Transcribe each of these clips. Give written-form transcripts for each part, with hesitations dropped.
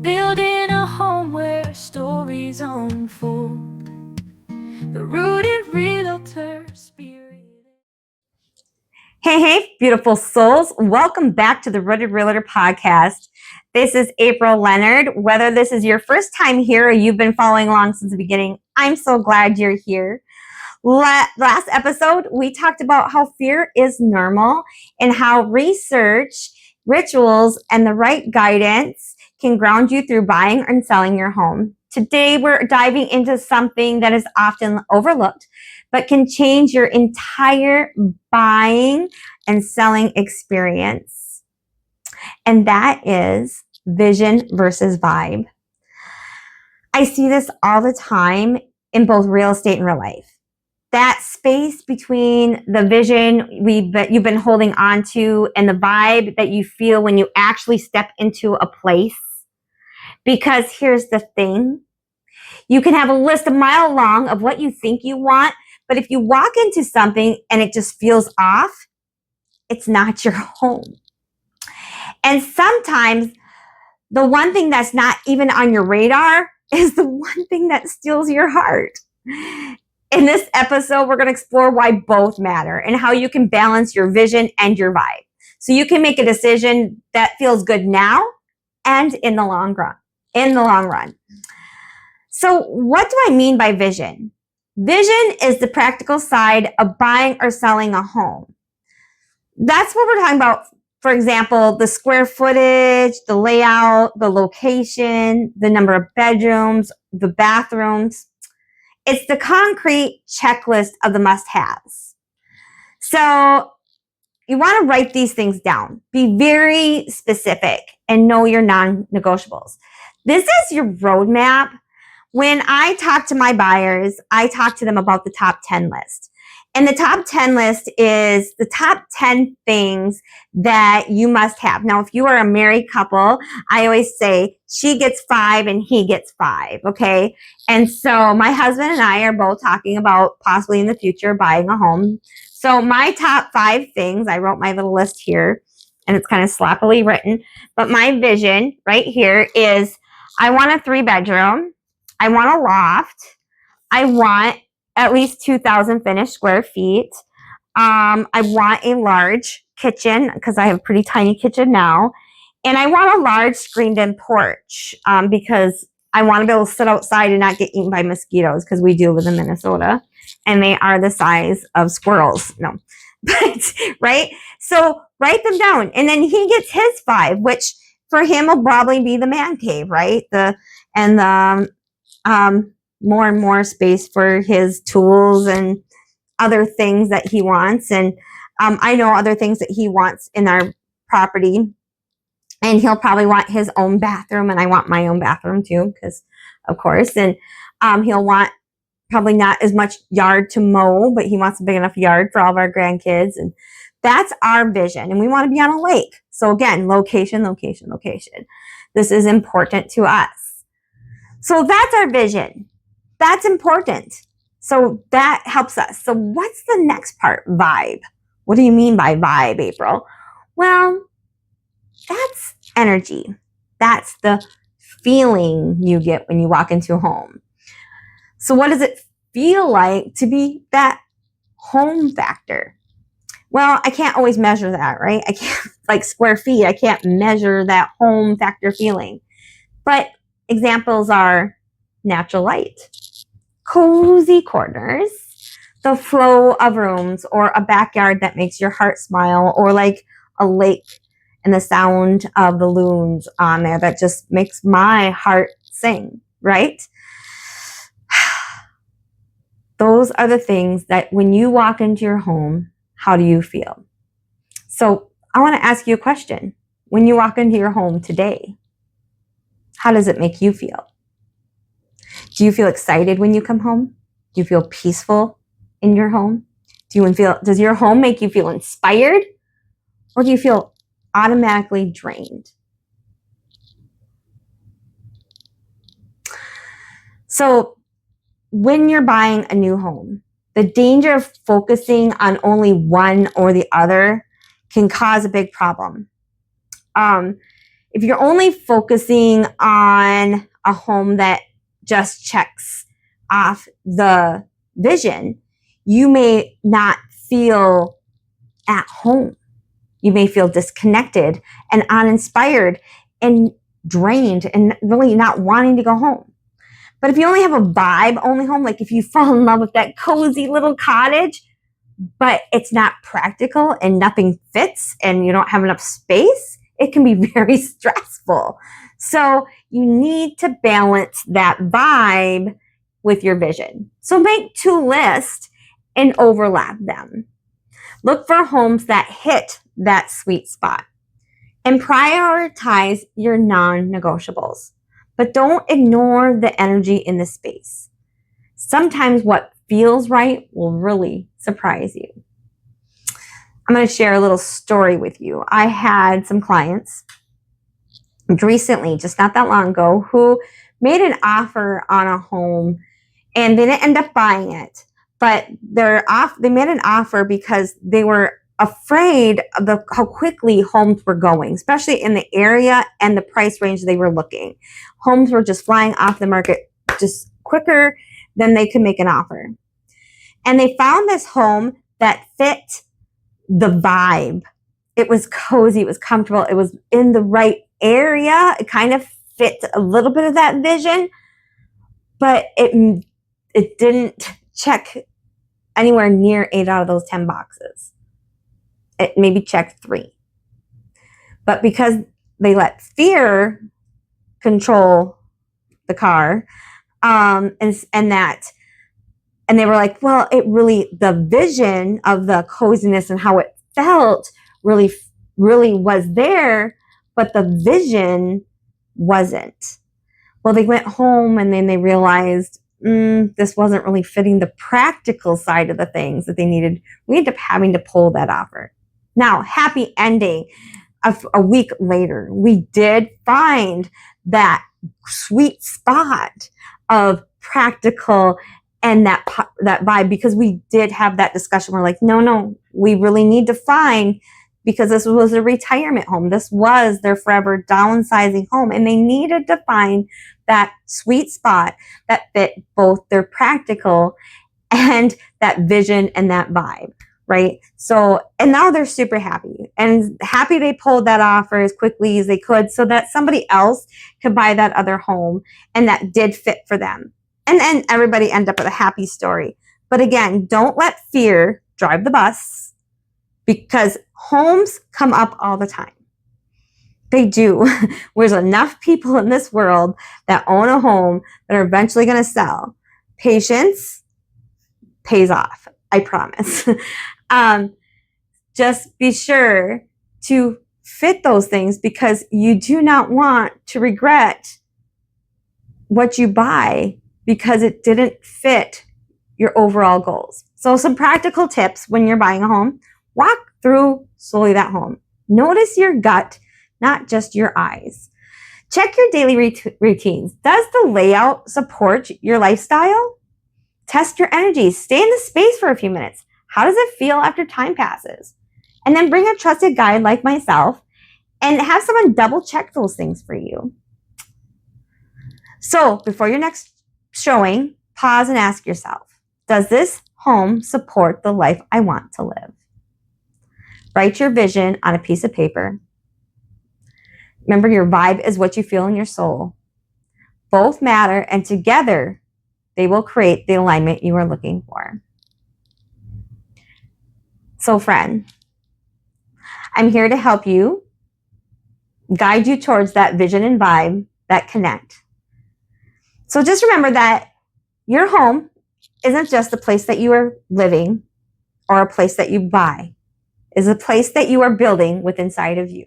building a home where stories unfold. The Rooted Realtor Spirit. Hey, beautiful souls. Welcome back to the Rooted Realtor Podcast. This is April Leonard. Whether this is your first time here or you've been following along since the beginning, I'm so glad you're here. Last episode, we talked about how fear is normal and how research, rituals, and the right guidance can ground you through buying and selling your home. Today, we're diving into something that is often overlooked, but can change your entire buying and selling experience. And that is vision versus vibe. I see this all the time in both real estate and real life. That space between the vision you've been holding on to and the vibe that you feel when you actually step into a place. Because here's the thing. You can have a list a mile long of what you think you want, but if you walk into something and it just feels off, it's not your home. And sometimes the one thing that's not even on your radar is the one thing that steals your heart. In this episode, we're going to explore why both matter and how you can balance your vision and your vibe. So you can make a decision that feels good now and in the long run. So what do I mean by vision? Vision is the practical side of buying or selling a home. That's what we're talking about. For example, the square footage, the layout, the location, the number of bedrooms, the bathrooms. It's the concrete checklist of the must-haves. So you want to write these things down. Be very specific and know your non-negotiables. This is your roadmap. When I talk to my buyers, I talk to them about the top 10 list. And the top 10 list is the top 10 things that you must have. Now, if you are a married couple, I always say she gets 5 and he gets 5, okay? And so my husband and I are both talking about possibly in the future buying a home. So my top 5 things, I wrote my little list here, and it's kind of sloppily written, but my vision right here is I want a 3-bedroom. I want a loft. I want at least 2,000 finished square feet. I want a large kitchen because I have a pretty tiny kitchen now. And I want a large screened-in porch because I want to be able to sit outside and not get eaten by mosquitoes because we do live in Minnesota and they are the size of squirrels. No, but right? So write them down. And then he gets his 5, which for him will probably be the man cave, right? More and more space for his tools and other things that he wants. And I know other things that he wants in our property. And he'll probably want his own bathroom, and I want my own bathroom too, because of course. And he'll want probably not as much yard to mow, but he wants a big enough yard for all of our grandkids. And that's our vision. And we want to be on a lake. So again, location. This is important to us. So that's our vision. That's important. So that helps us. So what's the next part? Vibe. What do you mean by vibe, April? Well, that's energy. That's the feeling you get when you walk into a home. So what does it feel like to be that home factor? Well, I can't always measure that, right? I can't, like square feet, I can't measure that home factor feeling. But examples are natural light, cozy corners, the flow of rooms, or a backyard that makes your heart smile, or like a lake and the sound of the loons on there that just makes my heart sing, right? Those are the things that when you walk into your home, how do you feel? So I want to ask you a question. When you walk into your home today, how does it make you feel? Do you feel excited when you come home? Do you feel peaceful in your home? Does your home make you feel inspired? Or do you feel automatically drained? So when you're buying a new home, the danger of focusing on only one or the other can cause a big problem. if you're only focusing on a home that just checks off the vision, you may not feel at home. You may feel disconnected and uninspired and drained and really not wanting to go home. But if you only have a vibe only home, like if you fall in love with that cozy little cottage, but it's not practical and nothing fits and you don't have enough space, it can be very stressful. So you need to balance that vibe with your vision. So make 2 lists and overlap them. Look for homes that hit that sweet spot and prioritize your non-negotiables. But don't ignore the energy in the space. Sometimes what feels right will really surprise you. I'm going to share a little story with you. I had some clients recently, just not that long ago, who made an offer on a home and they didn't end up buying it. But they made an offer because they were afraid of how quickly homes were going, especially in the area and the price range they were looking. Homes were just flying off the market just quicker than they could make an offer. And they found this home that fit the vibe. It was cozy, it was comfortable, it was in the right area. It kind of fit a little bit of that vision, but it didn't check anywhere near 8 out of those 10 boxes. It maybe checked 3. But because they let fear control the car, and they were like, well, the vision of the coziness and how it felt really was there, but the vision wasn't. Well, they went home and then they realized, this wasn't really fitting the practical side of the things that they needed. We ended up having to pull that offer. Now, happy ending. A week later, we did find that sweet spot of practical and that vibe, because we did have that discussion. We're like, no, we really need to find, because this was a retirement home. This was their forever downsizing home, and they needed to find that sweet spot that fit both their practical and that vision and that vibe, right? So, and now they're super happy they pulled that offer as quickly as they could so that somebody else could buy that other home and that did fit for them. And then everybody ended up with a happy story. But again, don't let fear drive the bus, because homes come up all the time. They do. There's enough people in this world that own a home that are eventually going to sell. Patience pays off, I promise. Just be sure to fit those things, because you do not want to regret what you buy because it didn't fit your overall goals. So some practical tips when you're buying a home: walk through slowly that home. Notice your gut, not just your eyes. Check your daily routines. Does the layout support your lifestyle? Test your energy. Stay in the space for a few minutes. How does it feel after time passes? And then bring a trusted guide like myself and have someone double check those things for you. So before your next showing, pause and ask yourself, does this home support the life I want to live? Write your vision on a piece of paper. Remember, your vibe is what you feel in your soul. Both matter, and together they will create the alignment you are looking for. So friend, I'm here to help you, guide you towards that vision and vibe that connect. So just remember that your home isn't just a place that you are living or a place that you buy. It's a place that you are building with inside of you.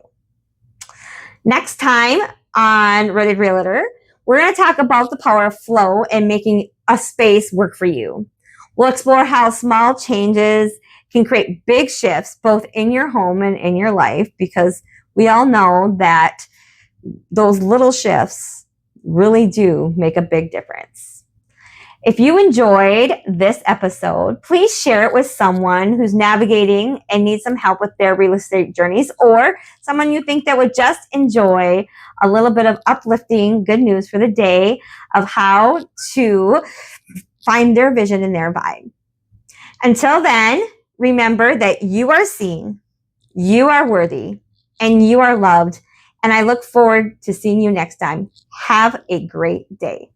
Next time on Rooted Realtor, we're going to talk about the power of flow and making a space work for you. We'll explore how small changes can create big shifts both in your home and in your life, because we all know that those little shifts really do make a big difference. If you enjoyed this episode, please share it with someone who's navigating and needs some help with their real estate journeys, or someone you think that would just enjoy a little bit of uplifting good news for the day of how to find their vision and their vibe. Until then, remember that you are seen, you are worthy, and you are loved. And I look forward to seeing you next time. Have a great day.